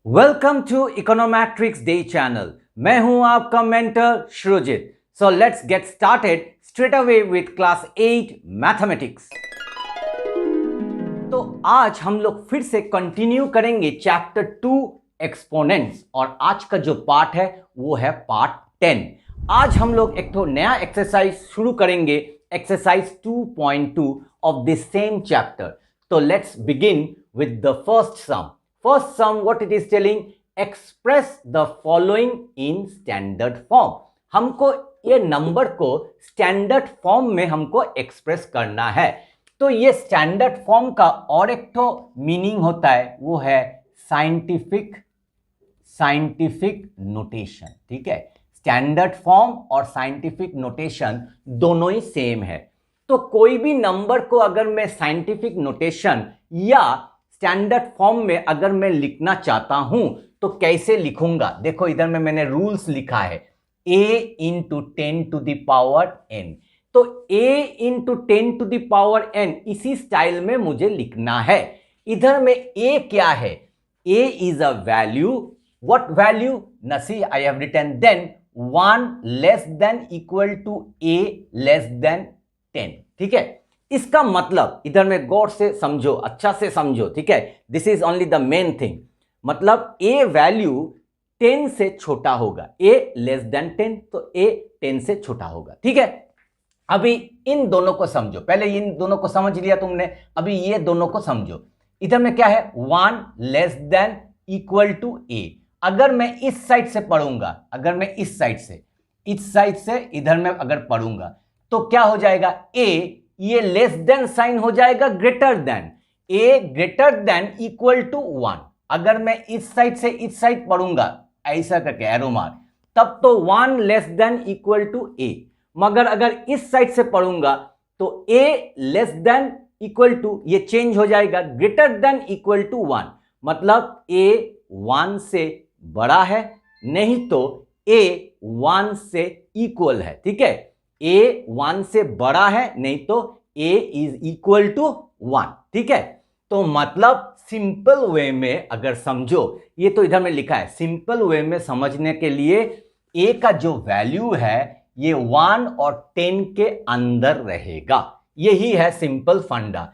Welcome to econometrics day channel. मैं हूं आपका mentor Srujit. So let's get started straight away with class 8 mathematics. तो आज हम लोग फिर से कंटिन्यू करेंगे चैप्टर 2 एक्सपोनेंट्स, और आज का जो पार्ट है वो है पार्ट 10। आज हम लोग एक तो नया एक्सरसाइज शुरू करेंगे, exercise 2.2 of the same chapter. तो let's begin with the first sum. First sum, what it is telling, express the following in standard form। हमको ये नंबर को स्टैंडर्ड फॉर्म में हमको एक्सप्रेस करना है। तो ये स्टैंडर्ड फॉर्म का और एक तो मीनिंग होता है, वो है साइंटिफिक नोटेशन। ठीक है, स्टैंडर्ड फॉर्म और साइंटिफिक नोटेशन दोनों ही सेम है। तो कोई भी नंबर को अगर मैं साइंटिफिक नोटेशन या स्टैंडर्ड फॉर्म में अगर मैं लिखना चाहता हूं तो कैसे लिखूंगा? देखो इधर में मैंने रूल्स लिखा है, a into 10 to the power n। तो a into 10 to the power n इसी स्टाइल में मुझे लिखना है। इधर में a क्या है? a is a value. What value? नसी I have written then 1 less than equal to a less than 10। ठीक है, इसका मतलब इधर में गौर से समझो, अच्छा से समझो। ठीक है, this is only the main thing. मतलब a वैल्यू 10 से छोटा होगा, a लेस देन 10, तो a 10 से छोटा होगा। ठीक है, अभी इन दोनों को समझो। पहले इन दोनों को समझ लिया तुमने, अभी ये दोनों को समझो। इधर में क्या है? 1 less than equal to a। अगर मैं इस साइड से पढ़ूंगा, अगर मैं इस साइड से इधर में अगर पढ़ूंगा तो क्या हो जाएगा? a ये लेस देन साइन हो जाएगा greater than, a greater than equal to 1। अगर मैं इस साइड से इस साइड पढ़ूंगा ऐसा करके एरो मार, तब तो 1 less than equal to a। मगर अगर इस साइड से पढ़ूंगा तो a less than equal to, ये चेंज हो जाएगा ग्रेटर देन इक्वल टू 1। मतलब a 1 से बड़ा है, नहीं तो a 1 से इक्वल है। ठीक है, a 1 से बड़ा है, नहीं तो a इज इक्वल टू 1। ठीक है, तो मतलब सिंपल वे में अगर समझो, ये तो इधर में लिखा है, सिंपल वे में समझने के लिए a का जो वैल्यू है ये 1 और 10 के अंदर रहेगा। यही है सिंपल फंडा।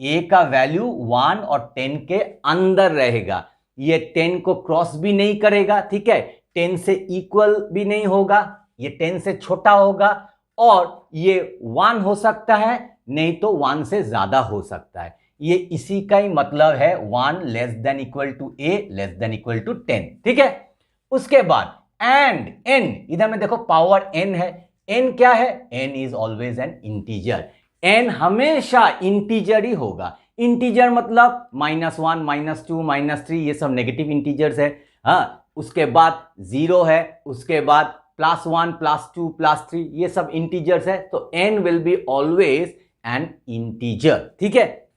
a का वैल्यू 1 और 10 के अंदर रहेगा, ये 10 को क्रॉस भी नहीं करेगा। ठीक है, 10 से इक्वल भी नहीं होगा, ये 10 से छोटा होगा, और ये 1 हो सकता है, नहीं तो 1 से ज्यादा हो सकता है। ये इसी का ही मतलब है 1 less than equal to a less than equal to 10। ठीक है, उसके बाद एंड n, इधर में देखो पावर n है। n क्या है? n is always an integer. n हमेशा इंटीजर ही होगा। इंटीजर मतलब -1 -2 -3, ये सब नेगेटिव इंटीजर्स है। हाँ, उसके बाद 0 है, उसके बाद +1 +2 +3, ये सब इंटीजर्स है। तो n will be always an integer. ठीक है,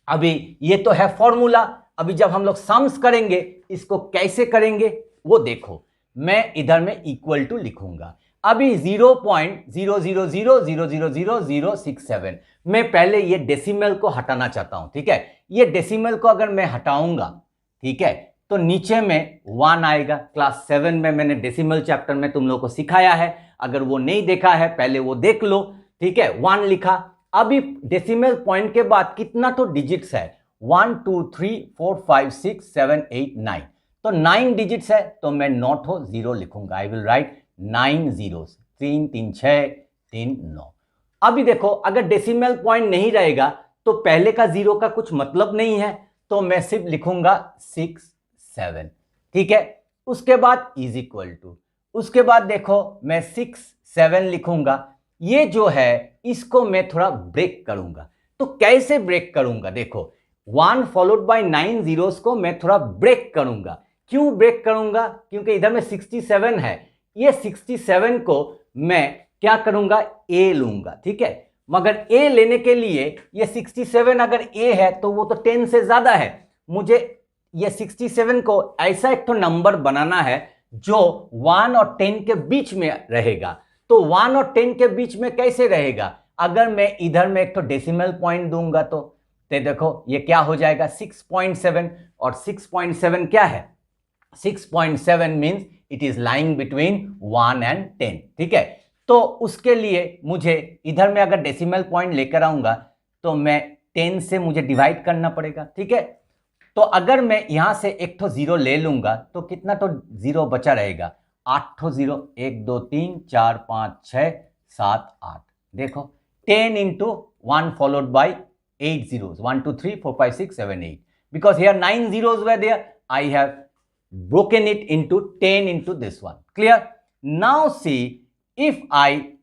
अभी ये तो है फॉर्मूला। अभी जब हम लोग सम्स करेंगे, इसको कैसे करेंगे वो देखो। मैं इधर में इक्वल टू लिखूंगा। अभी 0.000000067, मैं पहले ये डेसिमल को हटाना चाहता हूं। ठीक है, ये डेसिमल को अगर मैं हटाऊंगा, ठीक है, तो नीचे में 1 आएगा। क्लास 7 में मैंने डेसिमल चैप्टर में तुम लोगों को सिखाया है, अगर वो नहीं देखा है पहले वो देख लो। ठीक है, 1 लिखा। अभी डेसिमल पॉइंट के बाद कितना तो डिजिट्स है? 1 2 3 4 5 6 7 8 9, तो 9 डिजिट्स है, तो मैं नॉट हो 0 लिखूंगा। I will write 9 zeros, 3 3 6 3 9। अभी देखो, अगर डेसिमल पॉइंट नहीं रहेगा तो पहले का 0 का कुछ मतलब नहीं है, तो मैं सिर्फ लिखूंगा 6 7। ठीक है, उसके बाद इज इक्वल टू, उसके बाद देखो मैं 6 7 लिखूंगा। ये जो है इसको मैं थोड़ा ब्रेक करूंगा। तो कैसे ब्रेक करूंगा? देखो 1 फॉलोड बाय 9 जीरोस को मैं थोड़ा ब्रेक करूंगा। क्यों ब्रेक करूंगा? क्योंकि इधर में 67 है, ये 67 को मैं क्या करूंगा? a लूंगा। ठीक है, मगर a लेने के लिए ये 67 अगर a है तो वो तो 10 से ज्यादा है। मुझे ये 67 को ऐसा एक तो नंबर बनाना है जो 1 और 10 के बीच में रहेगा। तो 1 और 10 के बीच में कैसे रहेगा? अगर मैं इधर में एक तो डेसिमल पॉइंट दूंगा तो देखो ये क्या हो जाएगा? 6.7, और 6.7 क्या है? 6.7 means it is lying between 1 and 10, ठीक है। तो उसके लिए मुझे इधर में अगर डेसिमल पॉइंट लेकर आऊंगा तो मैं 10 से मुझे डिवाइड करना पड़ेगा, ठीक है। तो अगर मैं यहां से एक तो जीरो ले लूंगा तो कितना तो जीरो बचा रहेगा, 8 ठो जीरो, 1 2 3 4 5 6 7 8। देखो 10 into 1 followed by 8 zeros, 1 2 3 4 5 6 7 8, because here 9 zeros were there, I have broken it into 10 into this one. Clear? Now see if I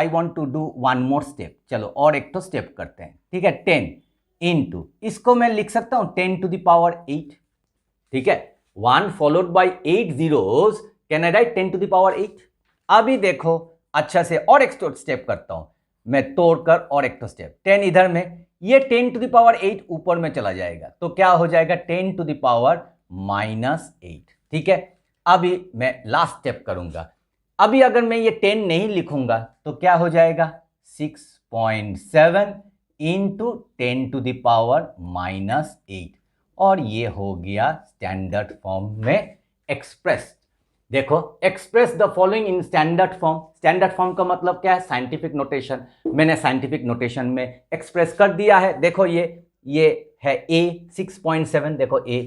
want to do one more step. चलो और एक तो स्टेप करते हैं, ठीक है। 10 into, इसको मैं लिख सकता हूं 10 to the power 8, ठीक है। 1 followed by 8 zeros, can I write 10 to the power 8? अभी देखो अच्छा से और एक स्टेप करता हूं मैं, तोड़कर और एक तो स्टेप, 10 इधर में, ये 10 to the power 8 ऊपर में चला जाएगा तो क्या हो जाएगा 10 to the power -8, ठीक है। अभी मैं लास्ट स्टेप करूंगा। अभी अगर मैं ये 10 नहीं लिखूंगा तो क्या हो जाएगा 6.7 into 10 to the power -8, और ये हो गया स्टैंडर्ड फॉर्म में एक्सप्रेस। देखो express the following in standard form. Standard form का मतलब क्या है, साइंटिफिक नोटेशन। मैंने साइंटिफिक नोटेशन में एक्सप्रेस कर दिया है। देखो ये है a 6.7, देखो a,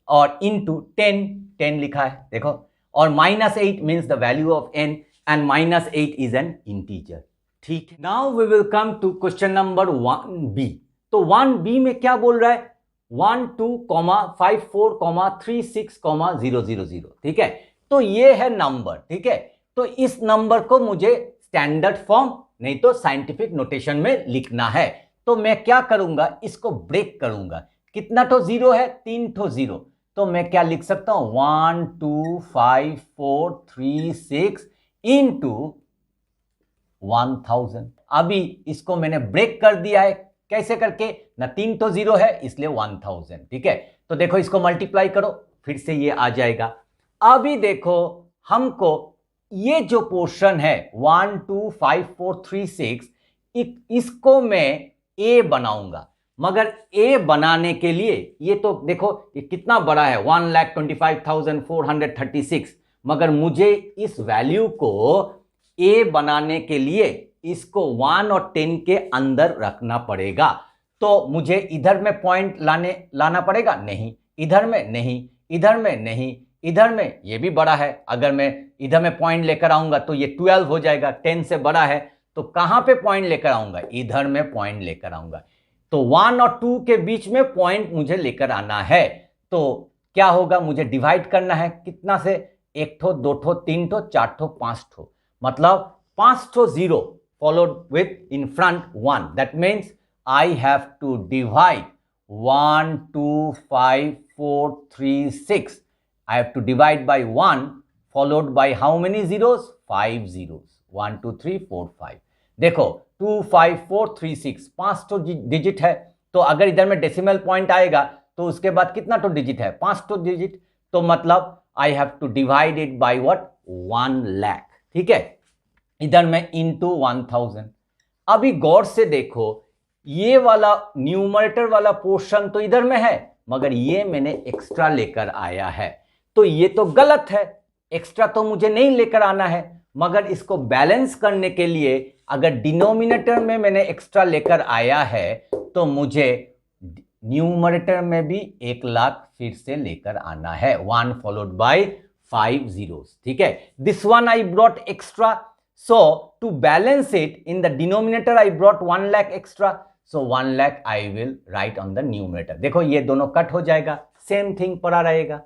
और इनटू 10 लिखा है देखो, और -8 means the value of n and -8 is an integer, ठीक है। Now we will come to question number 1b। तो 1b में क्या बोल रहा है, 1 2 54 36 000, ठीक है। तो ये है नंबर, ठीक है। तो इस नंबर को मुझे स्टैंडर्ड फॉर्म नहीं तो साइंटिफिक नोटेशन में लिखना है। तो मैं क्या करूंगा, इसको ब्रेक करूंगा। कितना तो जीरो है, 3 तो जीरो, तो मैं क्या लिख सकता हूं 1 2 5 4 3 6 इंटू 1000। अभी इसको मैंने ब्रेक कर दिया है, कैसे करके ना, 3 तो जीरो है इसलिए 1000, ठीक है। तो देखो इसको मल्टीप्लाई करो, फिर से ये आ जाएगा। अभी देखो हमको ये जो पोर्शन है 1 2 5 4 3 6, इसको मैं ए बनाऊंगा, मगर ए बनाने के लिए ये तो देखो ये कितना बड़ा है 1,25,436, मगर मुझे इस वैल्यू को ए बनाने के लिए इसको 1 और 10 के अंदर रखना पड़ेगा। तो मुझे इधर में पॉइंट लाना पड़ेगा, नहीं, इधर में नहीं, इधर में नहीं, इधर में ये भी बड़ा है, अगर मैं इधर में पॉइंट लेकर आऊंगा तो ये 12 हो जाएगा, 10 से बड़ा है। तो कहां पे पॉइंट लेकर आऊंगा, इधर में पॉइंट लेकर आऊंगा। तो 1 और 2 के बीच में पॉइंट मुझे लेकर आना है। तो क्या होगा, मुझे डिवाइड करना है कितना से, 1 ठो 2 ठो 3 ठो 4 ठो 5 ठो, मतलब 5 ठो zero followed with in front 1. That means I have to divide 1 2 5 4 3 6. I have to divide by 1 followed by how many zeros, 5 zeros, 1 2 3 4 5। देखो 2 5 4 3 6, 5 तो डिजिट है, तो अगर इधर में डेसिमल पॉइंट आएगा तो उसके बाद कितना तो डिजिट है, 5 तो डिजिट, तो मतलब I have to divide it by what, 1 lakh, ठीक है। इधर में into 1000। अभी गौर से देखो ये वाला न्यूमरेटर वाला पोर्शन तो इधर में है, मगर ये मैंने एक्स्ट्रा लेकर आया है, तो ये तो गलत है। एक्स्ट्रा तो मुझे नहीं लेकर आना है, मगर इसको बैलेंस करने के लिए अगर डिनोमिनेटर में मैंने एक्स्ट्रा लेकर आया है तो मुझे न्यूमरेटर में भी 1 लाख फिर से लेकर आना है, 1 फॉलोड बाय 5 zeros, ठीक है। This one I brought extra, so to balance it in the denominator I brought 1 lakh extra, so 1 lakh I will write on the numerator। देखो ये दोनों कट हो जाएगा, सेम थिंग पड़ा रहेगा,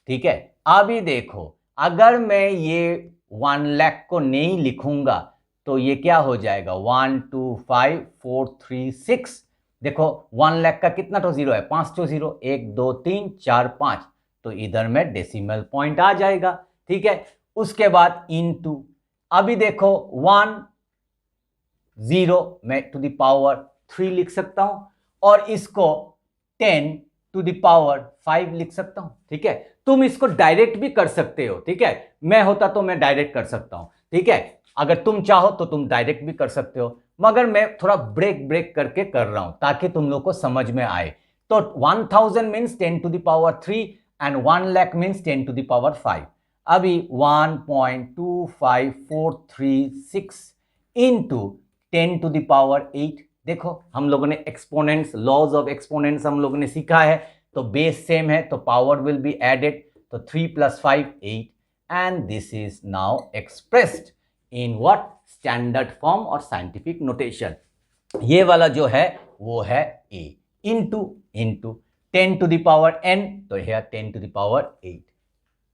ठीक है। अभी देखो अगर मैं ये 1 लाख को नहीं लिखूंगा तो ये क्या हो जाएगा 1 2 5 4 3 6। देखो 1 लाख का कितना तो जीरो है, 5 तो जीरो, 1 2 3 4 5, तो इधर में डेसिमल पॉइंट आ जाएगा, ठीक है। उसके बाद इनटू, अभी देखो 1 0 मैं टू द पावर 3 लिख सकता हूं, और इसको 10 टू द पावर 5 लिख सकता हूं, ठीक है। तुम इसको डायरेक्ट भी कर सकते हो, ठीक है। मैं होता तो मैं डायरेक्ट कर सकता हूं, ठीक है। अगर तुम चाहो तो तुम डायरेक्ट भी कर सकते हो, मगर मैं थोड़ा ब्रेक करके कर रहा हूं ताकि तुम लोग को समझ में आए। तो 1000 means 10 to the power 3, and 1 lakh means 10 to the power 5. अभी 1.25436 इंटू 10 to the power 8. देखो हम लोगों ने एक्सपोनेंट्स, लॉज ऑफ एक्सपोनेंट्स हम लोगों ने सीखा है, तो बेस सेम है तो पावर विल बी एडेड, तो 3 + 5 8, and this is now expressed in what, standard form और साइंटिफिक नोटेशन. ये वाला जो है वो है a into 10 to the power n, तो here 10 to the power 8.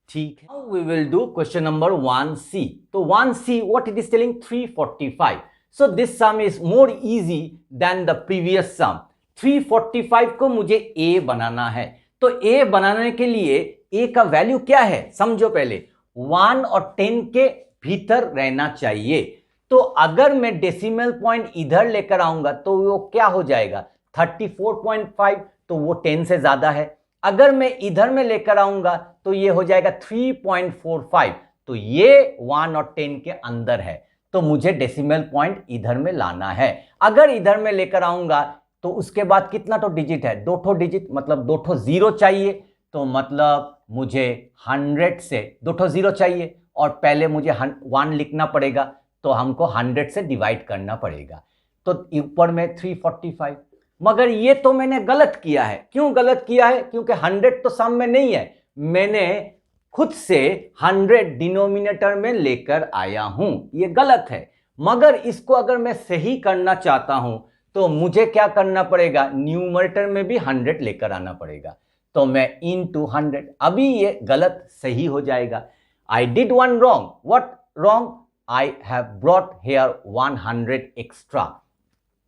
ठीक है. Now we will do question number 1c. तो 1c, what it is telling? 345. So this sum is more easy than the previous sum. 345 को मुझे a बनाना है, तो a बनाने के लिए a का वैल्यू क्या है समझो पहले, 1 और 10 के भीतर रहना चाहिए. तो अगर मैं डेसिमल पॉइंट इधर लेकर आऊंगा तो वो क्या हो जाएगा, 34.5, तो वो 10 से ज्यादा है. अगर मैं इधर में लेकर आऊंगा तो ये हो जाएगा 3.45, तो ये 1 और 10 के अंदर है, तो मुझे डेसिमल पॉइंट इधर में लाना है. अगर इधर में लेकर आऊंगा तो उसके बाद कितना तो डिजिट है, 2 ठो डिजिट, मतलब 2 ठो जीरो चाहिए, तो मतलब मुझे 100 से 2 ठो जीरो चाहिए, और पहले मुझे 1 लिखना पड़ेगा, तो हमको 100 से डिवाइड करना पड़ेगा, तो ऊपर में 345. मगर ये तो मैंने गलत किया है. क्यों गलत किया है? क्योंकि 100 तो सम में नहीं है, मैंने खुद से 100 डिनोमिनेटर में लेकर आया हूं, ये गलत है. मगर इसको अगर मैं सही करना चाहता हूं तो मुझे क्या करना पड़ेगा, न्यूमरेटर में भी 100 लेकर आना पड़ेगा, तो मैं इनटू 100. अभी ये गलत सही हो जाएगा. I did one wrong. What wrong? I have brought here 100 extra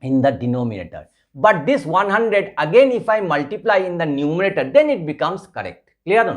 in the denominator, but this 100 again if I multiply in the numerator then it becomes correct. Clear or no?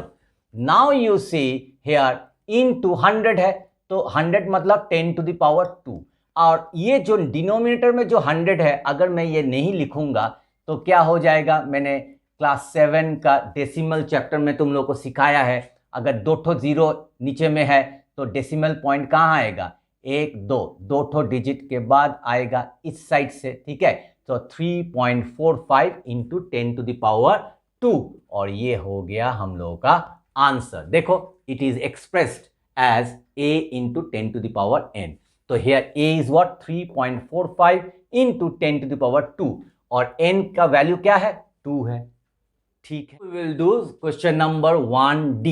Now you see here into 100 है, तो 100 मतलब 10 to the power 2, और ये जो denominator में जो 100 है अगर मैं ये नहीं लिखूंगा तो क्या हो जाएगा, मैंने क्लास 7 का डेसिमल चैप्टर में तुम लोग को सिखाया है, अगर 2 ठो जीरो नीचे में है तो डेसिमल पॉइंट कहाँ आएगा, 1 2 ठो डिजिट के बाद आएगा इस साइड से. ठीक है, तो 3.45 इंटू 10 to the power 2, और ये हो गया हम लोगों का आंसर. देखो it is expressed as a into 10 to the power n. तो here a is what, 3.45 into 10 to the power 2, और n का वैल्यू क्या है, 2 है. ठीक है, we will do question number 1d.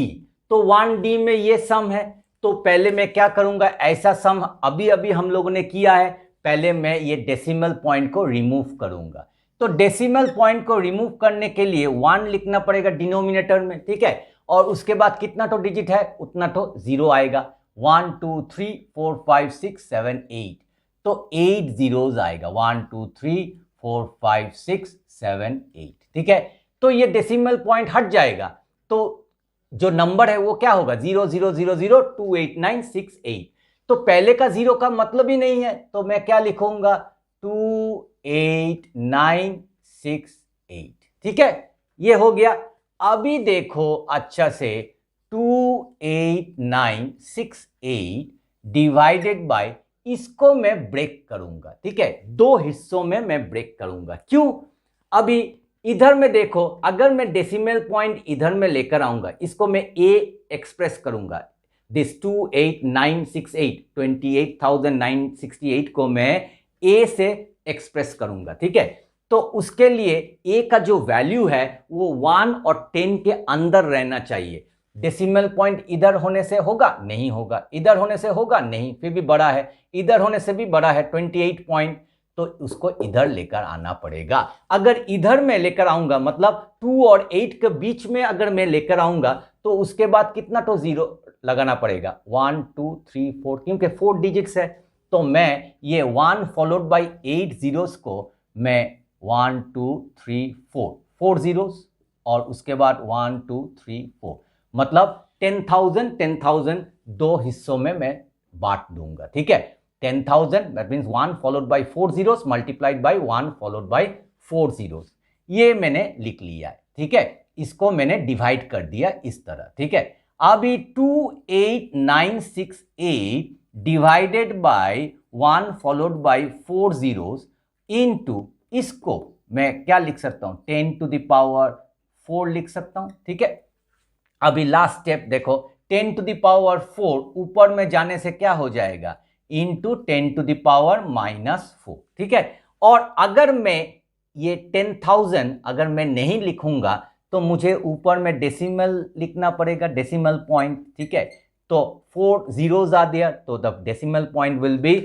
तो 1d में ये सम है, तो पहले मैं क्या करूंगा, ऐसा सम अभी अभी हम लोगों ने किया है, पहले मैं ये डेसिमल पॉइंट को रिमूव करूंगा. तो डेसिमल पॉइंट को रिमूव करने के लिए 1 लिखना पड़ेगा डिनोमिनेटर में. ठीक है, और उसके बाद कितना तो डिजिट है उतना तो जीरो आएगा, 1 2 3 4 5 6 7 8, तो 8 जीरोज आएगा, 1 2 3 4 5 6 7 8. ठीक है, तो ये डेसिमल पॉइंट हट जाएगा, तो जो नंबर है वो क्या होगा, 000028968. तो पहले का जीरो का मतलब ही नहीं है, तो मैं क्या लिखूंगा, 28968. ठीक है, ये हो गया. अभी देखो अच्छा से, 28968 डिवाइडेड बाय, इसको मैं ब्रेक करूंगा. ठीक है, 2 हिस्सों में मैं ब्रेक करूंगा. क्यों? अभी इधर में देखो, अगर मैं डेसिमल पॉइंट इधर में लेकर आऊंगा, इसको मैं a एक्सप्रेस करूंगा, दिस 28968 28,968 को मैं a से एक्सप्रेस करूंगा. ठीक है, तो उसके लिए a का जो वैल्यू है वो 1 और 10 के अंदर रहना चाहिए. डेसिमल पॉइंट इधर होने से होगा, नहीं होगा, इधर होने से होगा, नहीं, फिर भी बड़ा है, इधर होने से भी बड़ा है 28 पॉइंट, तो उसको इधर लेकर आना पड़ेगा. अगर इधर में लेकर आऊंगा, मतलब 2 और 8 के बीच में अगर मैं लेकर आऊंगा, तो उसके बाद कितना तो जीरो लगाना पड़ेगा, 1 2 3 4, क्योंकि 4 डिजिट्स है, तो मैं ये 1 फॉलोड बाय 8 जीरोस को मैं 1 2 3 4 जीरोस, और उसके बाद 1 2 3 4, मतलब 10,000 2 हिस्सों में मैं बांट दूंगा. ठीक है, 10,000 that means 1 followed by 4 zeros multiplied by 1 followed by 4 zeros. ये मैंने लिख लिया है. ठीक है, इसको मैंने डिवाइड कर दिया इस तरह. ठीक है, अभी 28968 divided by 1 followed by 4 zeros into, इसको मैं क्या लिख सकता हूं, 10 to the power 4 लिख सकता हूं. ठीक है, अभी लास्ट स्टेप देखो, 10 टू द पावर 4 ऊपर में जाने से क्या हो जाएगा, इंटू 10 टू द पावर -4, ठीक है। और अगर मैं ये 10,000 अगर मैं नहीं लिखूंगा तो मुझे ऊपर में डेसिमल लिखना पड़ेगा, डेसिमल पॉइंट, ठीक है। तो 4 zeros are there, तो the decimal point will be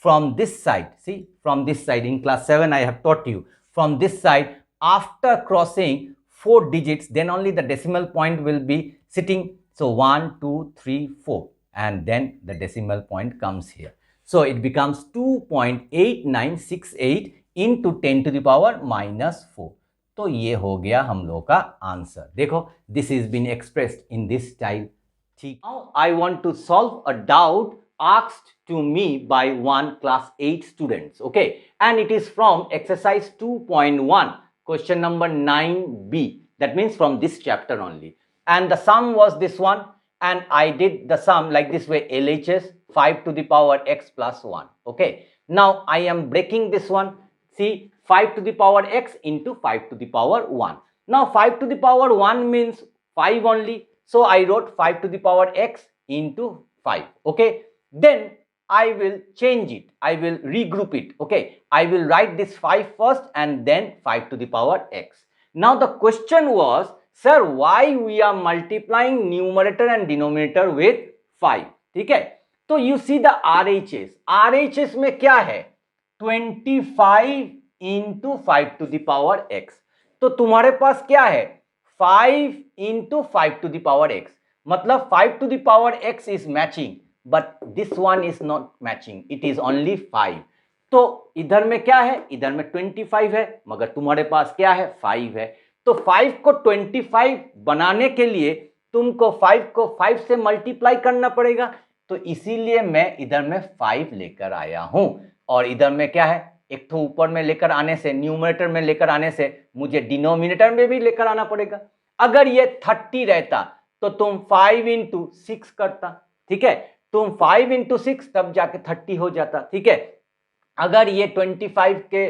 from this side, see from this side, in class 7 I have taught you, from this side after crossing 4 digits then only the decimal point will be sitting, so 1 2 3 4 and then the decimal point comes here, so it becomes 2.8968 into 10 to the power -4। तो ये हो गया हम लोग का answer. देखो, this is been expressed in this style, ठीक। Now I want to solve a doubt asked to me by one class 8 students, okay, and it is from exercise 2.1 question number 9b, that means from this chapter only, and the sum was this one, and I did the sum like this way, LHS 5 to the power x plus 1, okay. Now I am breaking this one, see 5 to the power x into 5 to the power 1. Now 5 to the power 1 means 5 only, so I wrote 5 to the power x into 5, okay. Then I will change it, I will regroup it, okay. I will write this 5 first and then 5 to the power x. Now the question was, sir, why we are multiplying numerator and denominator with 5, ठीक है। तो you see the RHS, RHS में क्या है, 25 into 5 to the power x, तो तुम्हारे पास क्या है, 5 into 5 to the power x, मतलब 5 to the power x is matching, but this one is not matching, it is only 5। तो इधर में क्या है, इधर में 25 है, मगर तुम्हारे पास क्या है, 5 है। तो 5 को 25 बनाने के लिए तुमको 5 को 5 से मल्टीप्लाई करना पड़ेगा, तो इसीलिए मैं इधर में 5 लेकर आया हूं। और इधर में क्या है, एक तो ऊपर में लेकर आने से, न्यूमरेटर में लेकर आने से मुझे डिनोमिनेटर में भी लेकर आना पड़ेगा। अगर ये 30 रहता तो तुम 5 into 6 करता, ठीक है, तुम 5 into 6 तब जाके 30 हो जाता, ठीक है। अगर ये 25 के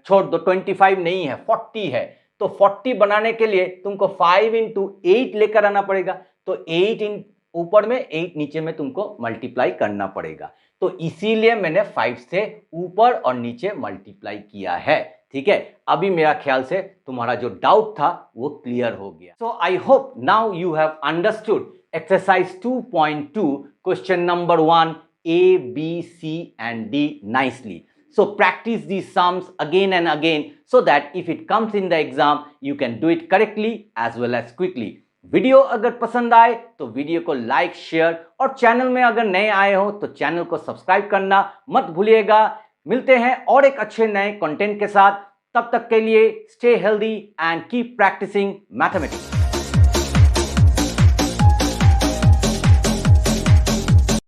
छोड़ दो, 25 नहीं है, 40 है, तो 40 बनाने के लिए तुमको 5 into 8 लेकर आना पड़ेगा, तो 8 ऊपर में 8 नीचे में तुमको मल्टीप्लाई करना पड़ेगा, तो इसीलिए मैंने 5 से ऊपर और नीचे मल्टीप्लाई किया है, ठीक है। अभी मेरा ख्याल से तुम्हारा जो डाउट था वो क्लियर हो गया। So I hope now you have understood exercise 2.2 question number 1 A, B, C and D nicely. So practice these sums again and again so that if it comes in the exam you can do it correctly as well as quickly. Video अगर पसंद आए तो video को like, share और channel में अगर नए आए हो तो चैनल को सब्सक्राइब करना मत भूलिएगा। मिलते हैं और एक अच्छे नए कंटेंट के साथ, तब तक के लिए stay healthy and keep practising mathematics.